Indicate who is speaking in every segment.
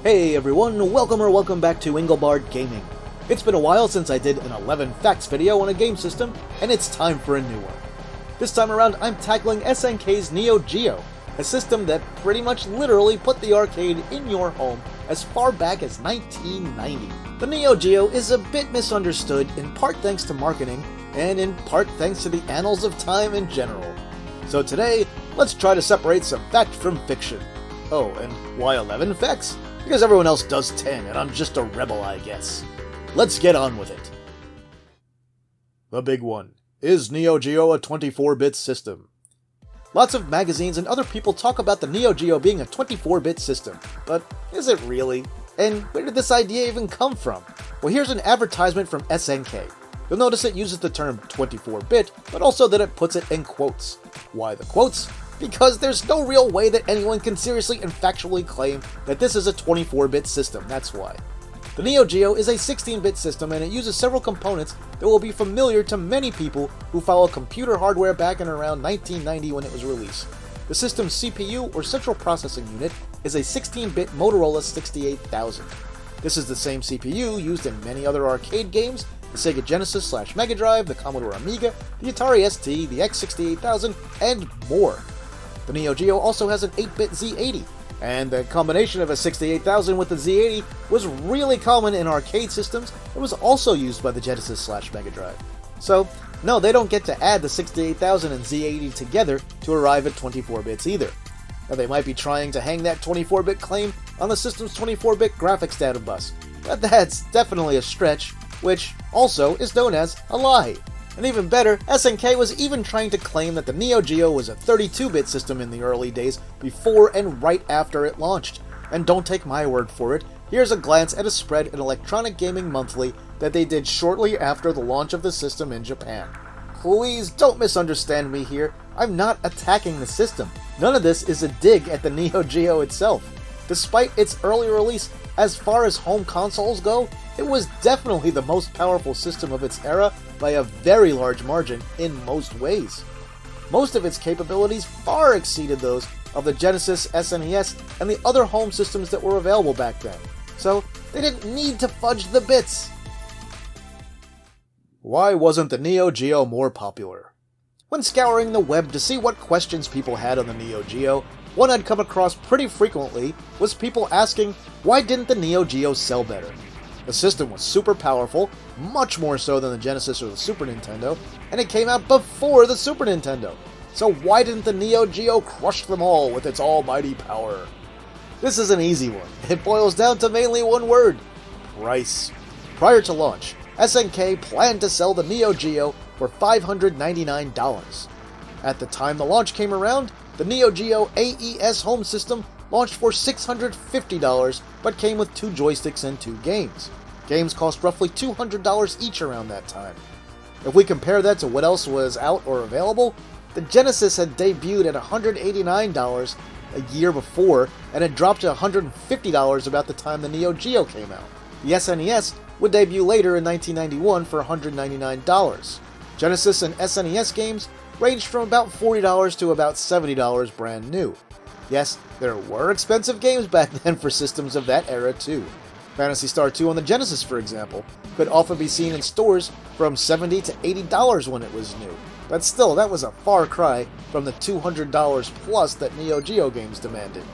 Speaker 1: Hey everyone, welcome back to Engelbart Gaming. It's been a while since I did an 11 facts video on a game system, and it's time for a new one. This time around, I'm tackling SNK's Neo Geo, a system that pretty much literally put the arcade in your home as far back as 1990. The Neo Geo is a bit misunderstood, in part thanks to marketing, and in part thanks to the annals of time in general. So today, let's try to separate some fact from fiction. Oh, and why 11 facts? Because everyone else does 10, and I'm just a rebel, I guess. Let's get on with it. The big one. Is Neo Geo a 24-bit system? Lots of magazines and other people talk about the Neo Geo being a 24-bit system, but is it really? And where did this idea even come from? Well, here's an advertisement from SNK. You'll notice it uses the term 24-bit, but also that it puts it in quotes. Why the quotes? Because there's no real way that anyone can seriously and factually claim that this is a 24-bit system, that's why. The Neo Geo is a 16-bit system, and it uses several components that will be familiar to many people who follow computer hardware back in around 1990 when it was released. The system's CPU, or Central Processing Unit, is a 16-bit Motorola 68000. This is the same CPU used in many other arcade games, the Sega Genesis/Mega Drive, the Commodore Amiga, the Atari ST, the X68000, and more. The Neo Geo also has an 8-bit Z80, and the combination of a 68000 with the Z80 was really common in arcade systems and was also used by the Genesis/Mega Drive. So, no, they don't get to add the 68000 and Z80 together to arrive at 24 bits either. Now, they might be trying to hang that 24-bit claim on the system's 24-bit graphics data bus, but that's definitely a stretch, which also is known as a lie. And even better, SNK was even trying to claim that the Neo Geo was a 32-bit system in the early days before and right after it launched. And don't take my word for it, here's a glance at a spread in Electronic Gaming Monthly that they did shortly after the launch of the system in Japan. Please don't misunderstand me here, I'm not attacking the system. None of this is a dig at the Neo Geo itself. Despite its early release, as far as home consoles go, it was definitely the most powerful system of its era by a very large margin in most ways. Most of its capabilities far exceeded those of the Genesis, SNES, and the other home systems that were available back then, so they didn't need to fudge the bits. Why wasn't the Neo Geo more popular? When scouring the web to see what questions people had on the Neo Geo, one I'd come across pretty frequently was people asking, why didn't the Neo Geo sell better? The system was super powerful, much more so than the Genesis or the Super Nintendo, and it came out before the Super Nintendo. So why didn't the Neo Geo crush them all with its almighty power? This is an easy one. It boils down to mainly one word: price. Prior to launch, SNK planned to sell the Neo Geo for $599. At the time the launch came around, the Neo Geo AES home system launched for $650, but came with 2 joysticks and 2 games. Games cost roughly $200 each around that time. If we compare that to what else was out or available, the Genesis had debuted at $189 a year before, and had dropped to $150 about the time the Neo Geo came out. The SNES would debut later in 1991 for $199. Genesis and SNES games ranged from about $40 to about $70 brand new. Yes, there were expensive games back then for systems of that era too. Phantasy Star 2 on the Genesis, for example, could often be seen in stores from $70 to $80 when it was new. But still, that was a far cry from the $200 plus that Neo Geo games demanded.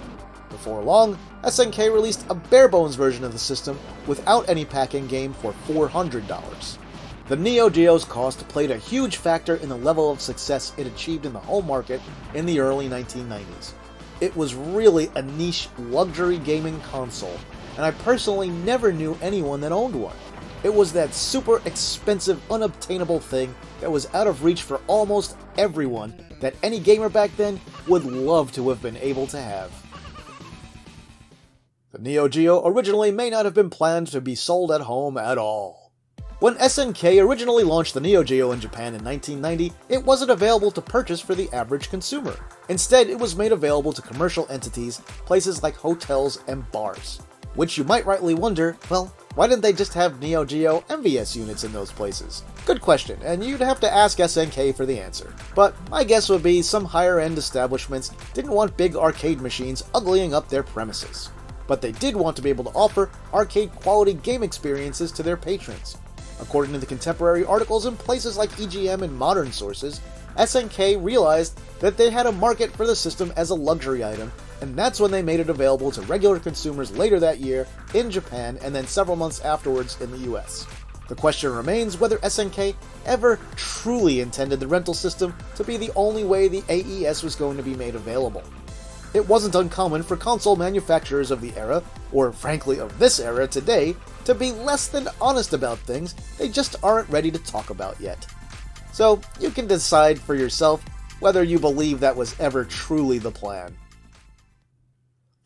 Speaker 1: Before long, SNK released a bare-bones version of the system without any pack-in game for $400. The Neo Geo's cost played a huge factor in the level of success it achieved in the home market in the early 1990s. It was really a niche luxury gaming console, and I personally never knew anyone that owned one. It was that super expensive, unobtainable thing that was out of reach for almost everyone that any gamer back then would love to have been able to have. The Neo Geo originally may not have been planned to be sold at home at all. When SNK originally launched the Neo Geo in Japan in 1990, it wasn't available to purchase for the average consumer. Instead, it was made available to commercial entities, places like hotels and bars. Which you might rightly wonder, well, why didn't they just have Neo Geo MVS units in those places? Good question, and you'd have to ask SNK for the answer. But my guess would be some higher-end establishments didn't want big arcade machines uglying up their premises. but they did want to be able to offer arcade-quality game experiences to their patrons. According to the contemporary articles in places like EGM and modern sources, SNK realized that they had a market for the system as a luxury item, and that's when they made it available to regular consumers later that year in Japan and then several months afterwards in the US. The question remains whether SNK ever truly intended the rental system to be the only way the AES was going to be made available. It wasn't uncommon for console manufacturers of the era, or frankly of this era today, to be less than honest about things they just aren't ready to talk about yet. So you can decide for yourself whether you believe that was ever truly the plan.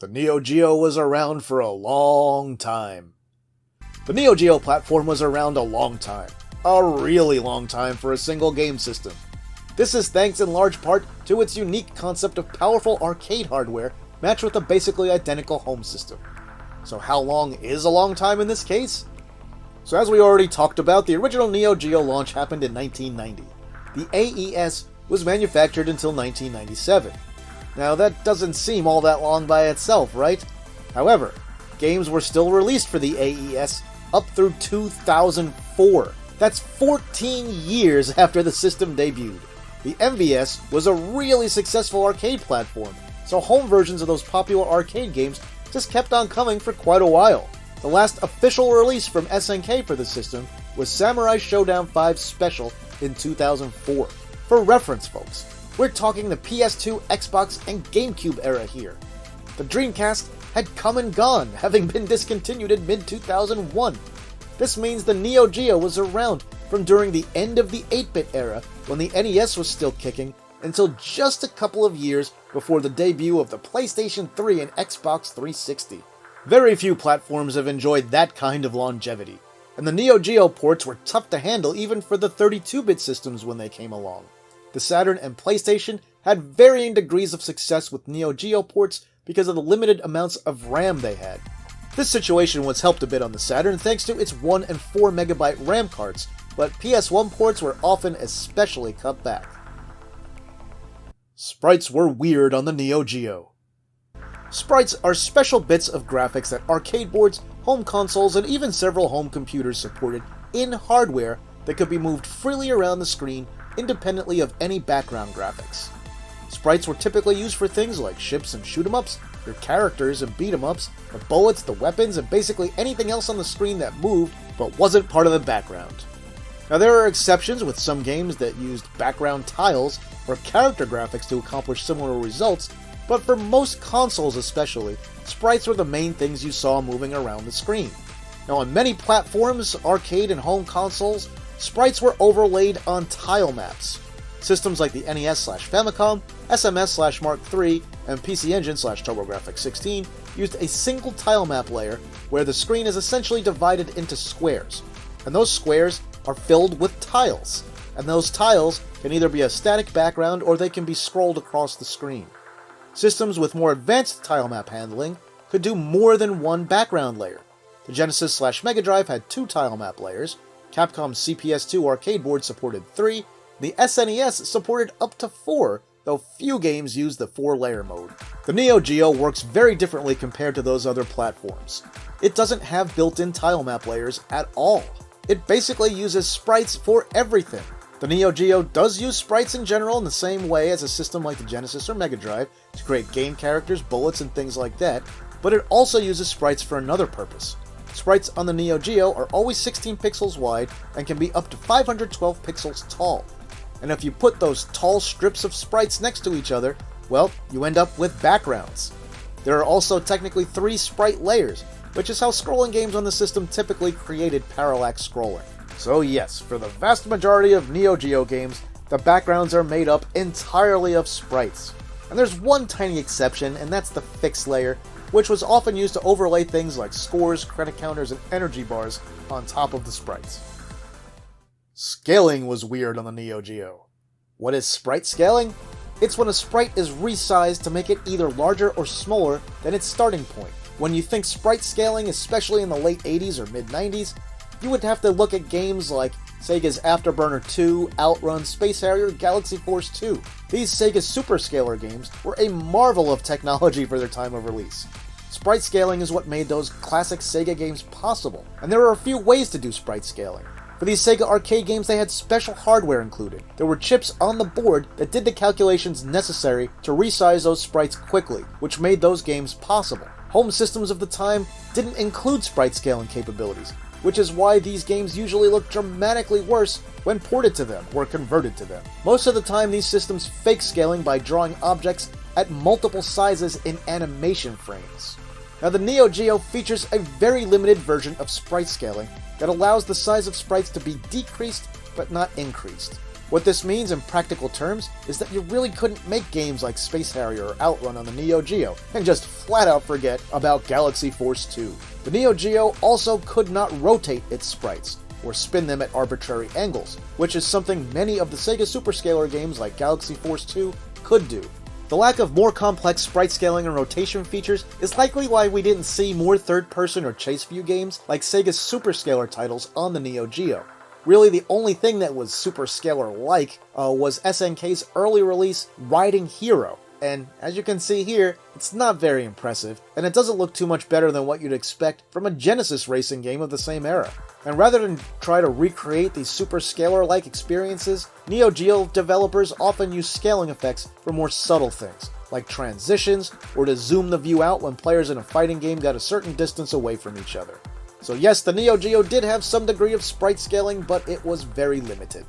Speaker 1: The Neo Geo was around for a long time. The Neo Geo platform was around a long time. A really long time for a single game system. This is thanks in large part to its unique concept of powerful arcade hardware matched with a basically identical home system. So how long is a long time in this case? So as we already talked about, the original Neo Geo launch happened in 1990. The AES was manufactured until 1997. Now that doesn't seem all that long by itself, right? However, games were still released for the AES up through 2004. That's 14 years after the system debuted. The MVS was a really successful arcade platform, so home versions of those popular arcade games just kept on coming for quite a while. The last official release from SNK for the system was Samurai Showdown 5 Special in 2004. For reference, folks, we're talking the PS2, Xbox, and GameCube era here. The Dreamcast had come and gone, having been discontinued in mid-2001. This means the Neo Geo was around from during the end of the 8-bit era, when the NES was still kicking, until just a couple of years before the debut of the PlayStation 3 and Xbox 360. Very few platforms have enjoyed that kind of longevity, and the Neo Geo ports were tough to handle even for the 32-bit systems when they came along. The Saturn and PlayStation had varying degrees of success with Neo Geo ports because of the limited amounts of RAM they had. This situation was helped a bit on the Saturn thanks to its 1 and 4 megabyte RAM cards, but PS1 ports were often especially cut back. Sprites were weird on the Neo Geo. Sprites are special bits of graphics that arcade boards, home consoles, and even several home computers supported in hardware that could be moved freely around the screen independently of any background graphics. Sprites were typically used for things like ships and shoot-em-ups, your characters and beat-em-ups, the bullets, the weapons, and basically anything else on the screen that moved but wasn't part of the background. Now there are exceptions with some games that used background tiles or character graphics to accomplish similar results, but for most consoles especially, sprites were the main things you saw moving around the screen. Now on many platforms, arcade and home consoles, sprites were overlaid on tile maps. Systems like the NES/Famicom, SMS/Mark III, and PC Engine/TurboGrafx-16 used a single tile map layer where the screen is essentially divided into squares, and those squares are filled with tiles, and those tiles can either be a static background or they can be scrolled across the screen. Systems with more advanced tile map handling could do more than one background layer. The Genesis/Mega Drive had 2 tile map layers, Capcom's CPS2 arcade board supported 3, the SNES supported up to 4, though few games use the 4-layer mode. The Neo Geo works very differently compared to those other platforms. It doesn't have built-in tile map layers at all. It basically uses sprites for everything. The Neo Geo does use sprites in general in the same way as a system like the Genesis or Mega Drive to create game characters, bullets, and things like that, but it also uses sprites for another purpose. Sprites on the Neo Geo are always 16 pixels wide and can be up to 512 pixels tall. And if you put those tall strips of sprites next to each other, well, you end up with backgrounds. There are also technically 3 sprite layers, which is how scrolling games on the system typically created parallax scrolling. So yes, for the vast majority of Neo Geo games, the backgrounds are made up entirely of sprites. And there's one tiny exception, and that's the fix layer, which was often used to overlay things like scores, credit counters, and energy bars on top of the sprites. Scaling was weird on the Neo Geo. What is sprite scaling? It's when a sprite is resized to make it either larger or smaller than its starting point. When you think sprite scaling, especially in the late 80s or mid-90s, you would have to look at games like Sega's Afterburner 2, Outrun, Space Harrier, Galaxy Force 2. These Sega Super Scaler games were a marvel of technology for their time of release. Sprite scaling is what made those classic Sega games possible, and there are a few ways to do sprite scaling. For these Sega arcade games, they had special hardware included. There were chips on the board that did the calculations necessary to resize those sprites quickly, which made those games possible. Home systems of the time didn't include sprite scaling capabilities, which is why these games usually look dramatically worse when ported to them or converted to them. Most of the time, these systems fake scaling by drawing objects at multiple sizes in animation frames. Now, the Neo Geo features a very limited version of sprite scaling that allows the size of sprites to be decreased but not increased. What this means in practical terms is that you really couldn't make games like Space Harrier or Outrun on the Neo Geo and just flat out forget about Galaxy Force 2. The Neo Geo also could not rotate its sprites or spin them at arbitrary angles, which is something many of the Sega Superscaler games like Galaxy Force 2 could do. The lack of more complex sprite scaling and rotation features is likely why we didn't see more third-person or chase view games like Sega's Superscaler titles on the Neo Geo. Really, the only thing that was Superscaler-like was SNK's early release Riding Hero, and as you can see here, it's not very impressive, and it doesn't look too much better than what you'd expect from a Genesis racing game of the same era. And rather than try to recreate these Superscaler-like experiences, Neo Geo developers often use scaling effects for more subtle things, like transitions, or to zoom the view out when players in a fighting game got a certain distance away from each other. So yes, the Neo Geo did have some degree of sprite scaling, but it was very limited.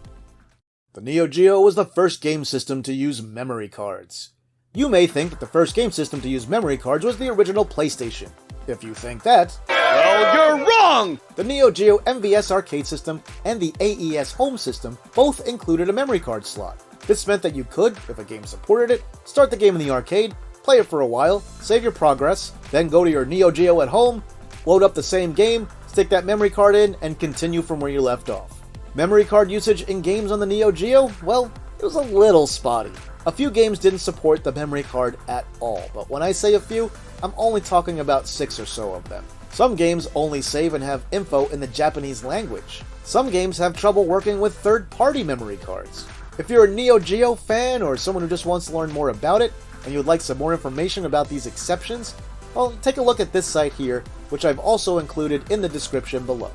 Speaker 1: The Neo Geo was the first game system to use memory cards. You may think that the first game system to use memory cards was the original PlayStation. If you think that, well, you're wrong! The Neo Geo MVS arcade system and the AES home system both included a memory card slot. This meant that you could, if a game supported it, start the game in the arcade, play it for a while, save your progress, then go to your Neo Geo at home, load up the same game, stick that memory card in, and continue from where you left off. Memory card usage in games on the Neo Geo? Well, it was a little spotty. A few games didn't support the memory card at all, but when I say a few, I'm only talking about 6 or so of them. Some games only save and have info in the Japanese language. Some games have trouble working with third-party memory cards. If you're a Neo Geo fan or someone who just wants to learn more about it, and you would like some more information about these exceptions, well, take a look at this site here, which I've also included in the description below.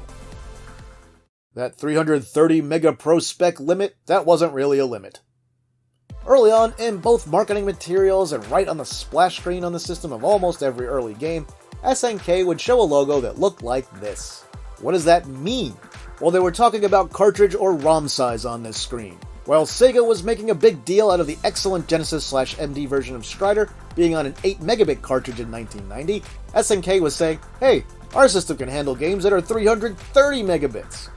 Speaker 1: That 330 mega pro spec limit, that wasn't really a limit. Early on, in both marketing materials and right on the splash screen on the system of almost every early game, SNK would show a logo that looked like this. What does that mean? Well, they were talking about cartridge or ROM size on this screen. While Sega was making a big deal out of the excellent Genesis/MD version of Strider being on an 8 megabit cartridge in 1990, SNK was saying, hey, our system can handle games that are 330 megabits.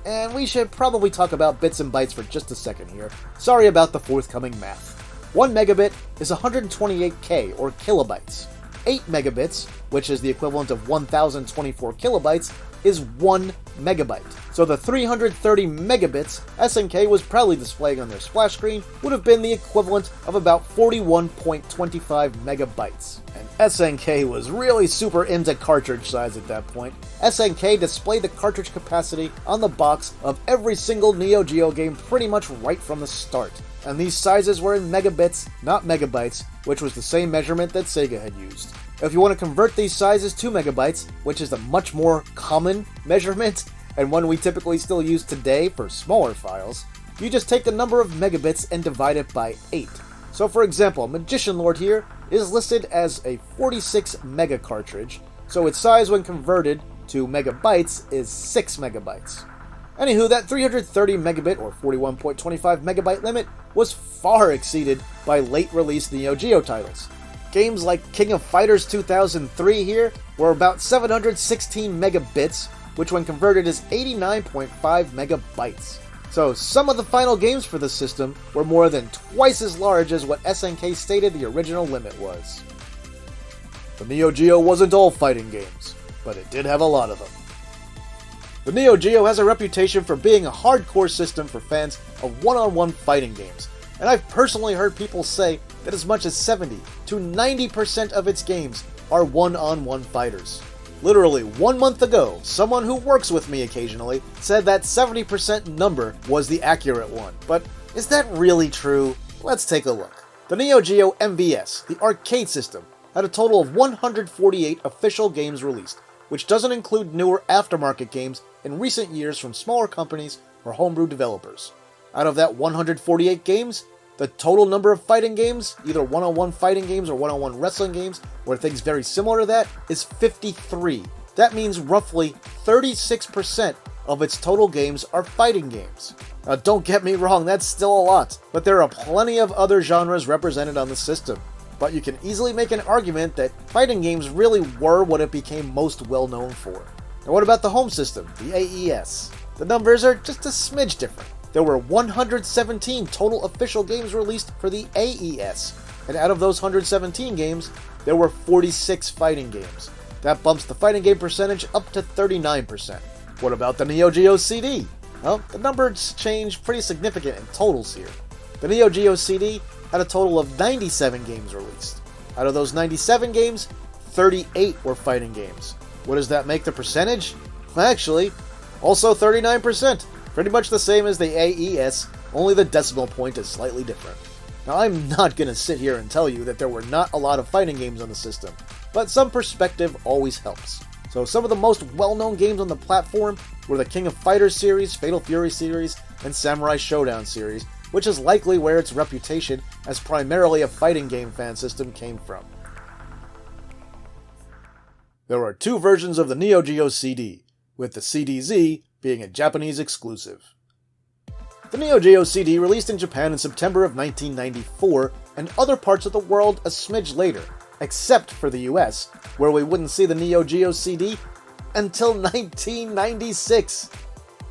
Speaker 1: And we should probably talk about bits and bytes for just a second here. Sorry about the forthcoming math. 1 megabit is 128K, or kilobytes. 8 megabits, which is the equivalent of 1024 kilobytes, is 1 megabyte. So the 330 megabits SNK was proudly displaying on their splash screen would have been the equivalent of about 41.25 megabytes. And SNK was really super into cartridge size at that point. SNK displayed the cartridge capacity on the box of every single Neo Geo game pretty much right from the start. And these sizes were in megabits, not megabytes, which was the same measurement that Sega had used. If you want to convert these sizes to megabytes, which is a much more common measurement, and one we typically still use today for smaller files, you just take the number of megabits and divide it by 8. So for example, Magician Lord here is listed as a 46 mega cartridge, so its size when converted to megabytes is 6 megabytes. Anywho, that 330 megabit or 41.25 megabyte limit was far exceeded by late release Neo Geo titles. Games like King of Fighters 2003 here were about 716 megabits, which when converted is 89.5 megabytes. So some of the final games for the system were more than twice as large as what SNK stated the original limit was. The Neo Geo wasn't all fighting games, but it did have a lot of them. The Neo Geo has a reputation for being a hardcore system for fans of one-on-one fighting games, and I've personally heard people say that as much as 70 to 90% of its games are one-on-one fighters. Literally 1 month ago, someone who works with me occasionally said that 70% number was the accurate one. But is that really true? Let's take a look. The Neo Geo MVS, the arcade system, had a total of 148 official games released, which doesn't include newer aftermarket games in recent years from smaller companies or homebrew developers. Out of that 148 games, the total number of fighting games, either one-on-one fighting games or one-on-one wrestling games, or things very similar to that, is 53. That means roughly 36% of its total games are fighting games. Now, don't get me wrong, that's still a lot, but there are plenty of other genres represented on the system. But you can easily make an argument that fighting games really were what it became most well known for. Now, what about the home system, the AES? The numbers are just a smidge different. There were 117 total official games released for the AES, and out of those 117 games, there were 46 fighting games. That bumps the fighting game percentage up to 39%. What about the Neo Geo CD? Well, the numbers change pretty significant in totals here. The Neo Geo CD had a total of 97 games released. Out of those 97 games, 38 were fighting games. What does that make the percentage? Actually, also 39%. Pretty much the same as the AES, only the decimal point is slightly different. Now, I'm not going to sit here and tell you that there were not a lot of fighting games on the system, but some perspective always helps. So some of the most well-known games on the platform were the King of Fighters series, Fatal Fury series, and Samurai Showdown series, which is likely where its reputation as primarily a fighting game fan system came from. There are two versions of the Neo Geo CD, with the CDZ being a Japanese exclusive. The Neo Geo CD released in Japan in September of 1994, and other parts of the world a smidge later, except for the US, where we wouldn't see the Neo Geo CD until 1996.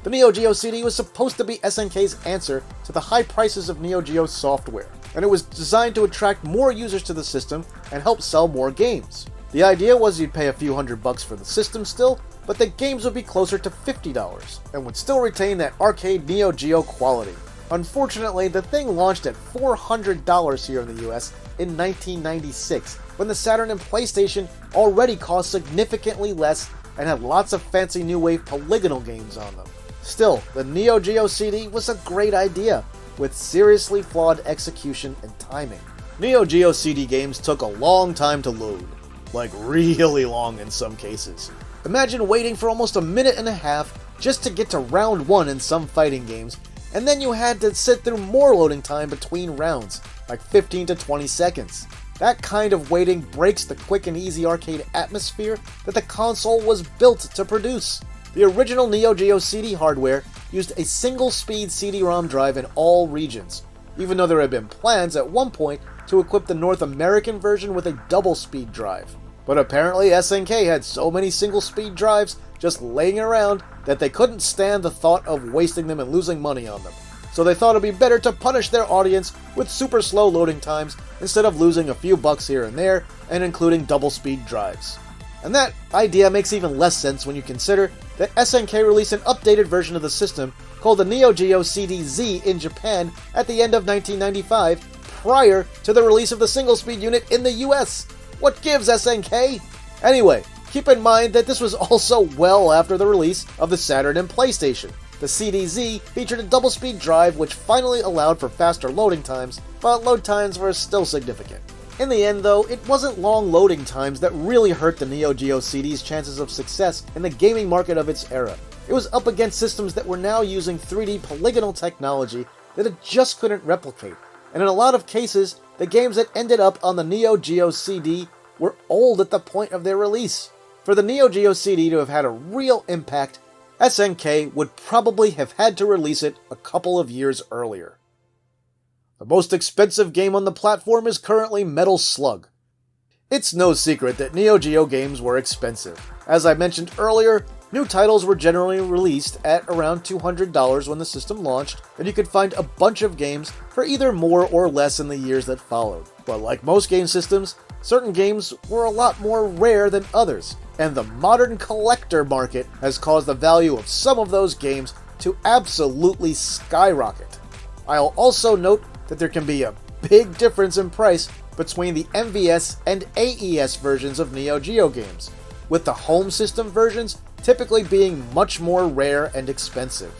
Speaker 1: The Neo Geo CD was supposed to be SNK's answer to the high prices of Neo Geo software, and it was designed to attract more users to the system and help sell more games. The idea was you'd pay a few $100 for the system still, but the games would be closer to $50 and would still retain that arcade Neo Geo quality. Unfortunately, the thing launched at $400 here in the US in 1996, when the Saturn and PlayStation already cost significantly less and had lots of fancy new wave polygonal games on them. Still, the Neo Geo CD was a great idea, with seriously flawed execution and timing. Neo Geo CD games took a long time to load, like really long in some cases. Imagine waiting for almost a minute and a half just to get to round 1 in some fighting games, and then you had to sit through more loading time between rounds, like 15 to 20 seconds. That kind of waiting breaks the quick and easy arcade atmosphere that the console was built to produce. The original Neo Geo CD hardware used a single-speed CD-ROM drive in all regions, even though there had been plans at one point to equip the North American version with a double-speed drive. But apparently SNK had so many single-speed drives just laying around that they couldn't stand the thought of wasting them and losing money on them. So they thought it'd be better to punish their audience with super slow loading times instead of losing a few bucks here and there and including double-speed drives. And that idea makes even less sense when you consider that SNK released an updated version of the system called the Neo Geo CD-Z in Japan at the end of 1995, prior to the release of the single-speed unit in the US. What gives, SNK? Anyway, keep in mind that this was also well after the release of the Saturn and PlayStation. The CD-Z featured a double-speed drive which finally allowed for faster loading times, but load times were still significant. In the end though, it wasn't long loading times that really hurt the Neo Geo CD's chances of success in the gaming market of its era. It was up against systems that were now using 3D polygonal technology that it just couldn't replicate, and in a lot of cases, the games that ended up on the Neo Geo CD were old at the point of their release. For the Neo Geo CD to have had a real impact, SNK would probably have had to release it a couple of years earlier. The most expensive game on the platform is currently Metal Slug. It's no secret that Neo Geo games were expensive. As I mentioned earlier, new titles were generally released at around $200 when the system launched, and you could find a bunch of games for either more or less in the years that followed. But like most game systems, certain games were a lot more rare than others, and the modern collector market has caused the value of some of those games to absolutely skyrocket. I'll also note that there can be a big difference in price between the MVS and AES versions of Neo Geo games, with the home system versions typically being much more rare and expensive.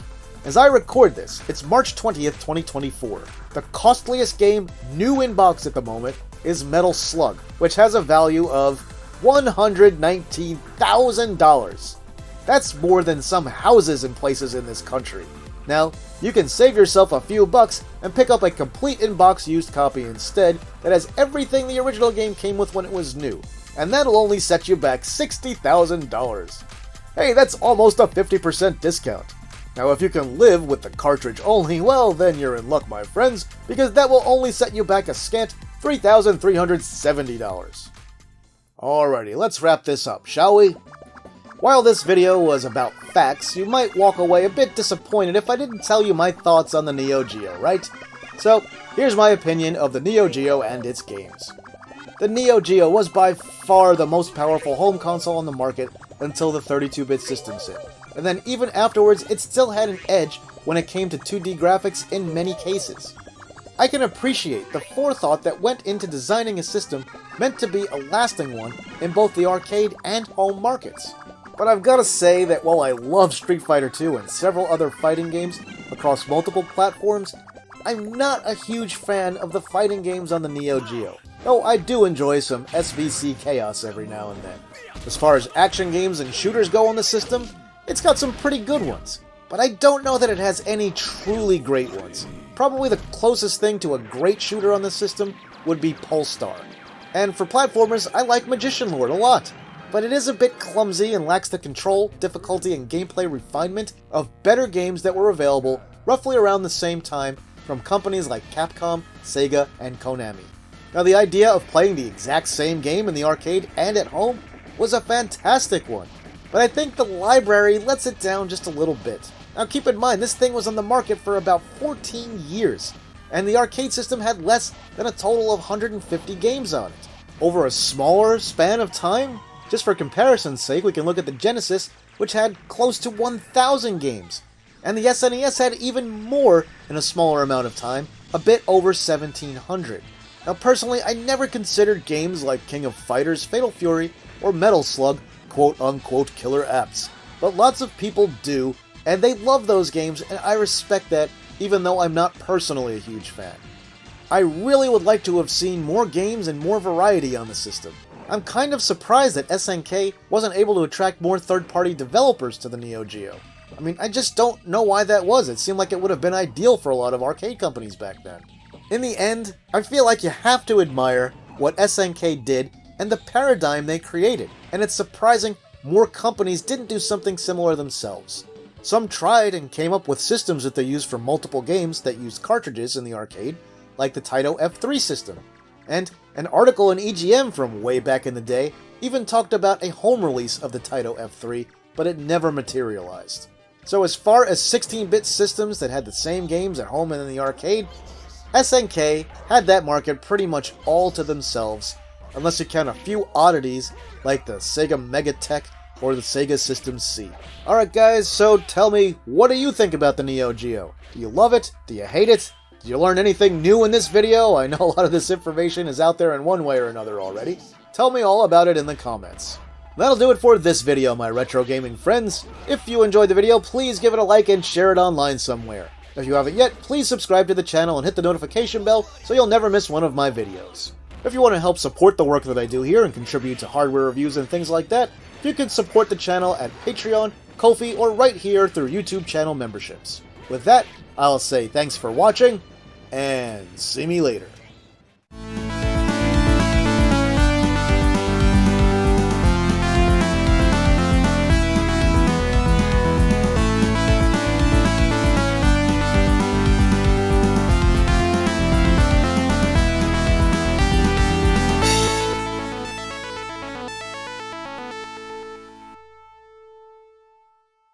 Speaker 1: As I record this, it's March 20th, 2024. The costliest game new in box at the moment is Metal Slug, which has a value of $119,000. That's more than some houses in places in this country. Now, you can save yourself a few bucks and pick up a complete in-box used copy instead that has everything the original game came with when it was new, and that'll only set you back $60,000. Hey, that's almost a 50% discount. Now, if you can live with the cartridge only, well, then you're in luck, my friends, because that will only set you back a scant $3,370. Alrighty, let's wrap this up, shall we? While this video was about facts, you might walk away a bit disappointed if I didn't tell you my thoughts on the Neo Geo, right? So, here's my opinion of the Neo Geo and its games. The Neo Geo was by far the most powerful home console on the market until the 32-bit systems hit. And then even afterwards, it still had an edge when it came to 2D graphics in many cases. I can appreciate the forethought that went into designing a system meant to be a lasting one in both the arcade and home markets. But I've got to say that while I love Street Fighter II and several other fighting games across multiple platforms, I'm not a huge fan of the fighting games on the Neo Geo, though I do enjoy some SVC chaos every now and then. As far as action games and shooters go on the system, it's got some pretty good ones, but I don't know that it has any truly great ones. Probably the closest thing to a great shooter on the system would be Polestar. And for platformers, I like Magician Lord a lot, but it is a bit clumsy and lacks the control, difficulty, and gameplay refinement of better games that were available roughly around the same time from companies like Capcom, Sega, and Konami. Now, the idea of playing the exact same game in the arcade and at home was a fantastic one, but I think the library lets it down just a little bit. Now, keep in mind, this thing was on the market for about 14 years, and the arcade system had less than a total of 150 games on it. Over a smaller span of time? Just for comparison's sake, we can look at the Genesis, which had close to 1,000 games, and the SNES had even more in a smaller amount of time, a bit over 1,700. Now, personally, I never considered games like King of Fighters, Fatal Fury, or Metal Slug quote-unquote killer apps, but lots of people do, and they love those games, and I respect that, even though I'm not personally a huge fan. I really would like to have seen more games and more variety on the system. I'm kind of surprised that SNK wasn't able to attract more third-party developers to the Neo Geo. I mean, I just don't know why that was. It seemed like it would have been ideal for a lot of arcade companies back then. In the end, I feel like you have to admire what SNK did and the paradigm they created, and it's surprising more companies didn't do something similar themselves. Some tried and came up with systems that they used for multiple games that used cartridges in the arcade, like the Taito F3 system. And an article in EGM from way back in the day even talked about a home release of the Taito F3, but it never materialized. So as far as 16-bit systems that had the same games at home and in the arcade, SNK had that market pretty much all to themselves, unless you count a few oddities like the Sega Megatech or the Sega System C. Alright guys, so tell me, what do you think about the Neo Geo? Do you love it? Do you hate it? Did you learn anything new in this video? I know a lot of this information is out there in one way or another already. Tell me all about it in the comments. That'll do it for this video, my retro gaming friends. If you enjoyed the video, please give it a like and share it online somewhere. If you haven't yet, please subscribe to the channel and hit the notification bell so you'll never miss one of my videos. If you want to help support the work that I do here and contribute to hardware reviews and things like that, you can support the channel at Patreon, Ko-fi, or right here through YouTube channel memberships. With that, I'll say thanks for watching, and see me later.